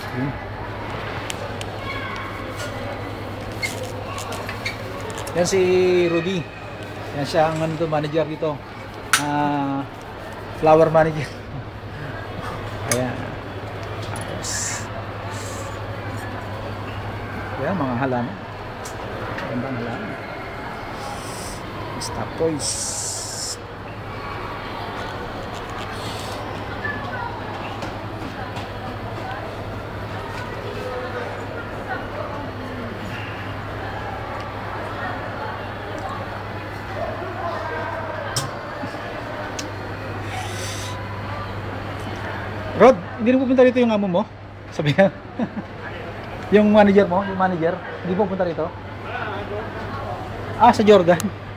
Yun. Yan si Rudy. Yan siya ang manager dito. Flower manager. Ayan. Tapos yan, mga halaman. Gandang halaman. Stop toys. Rod, hindi na pupunta rito yung amo mo? Sabi nga. Yung manager mo, yung manager, hindi pupunta rito? Ah, sa Jordan.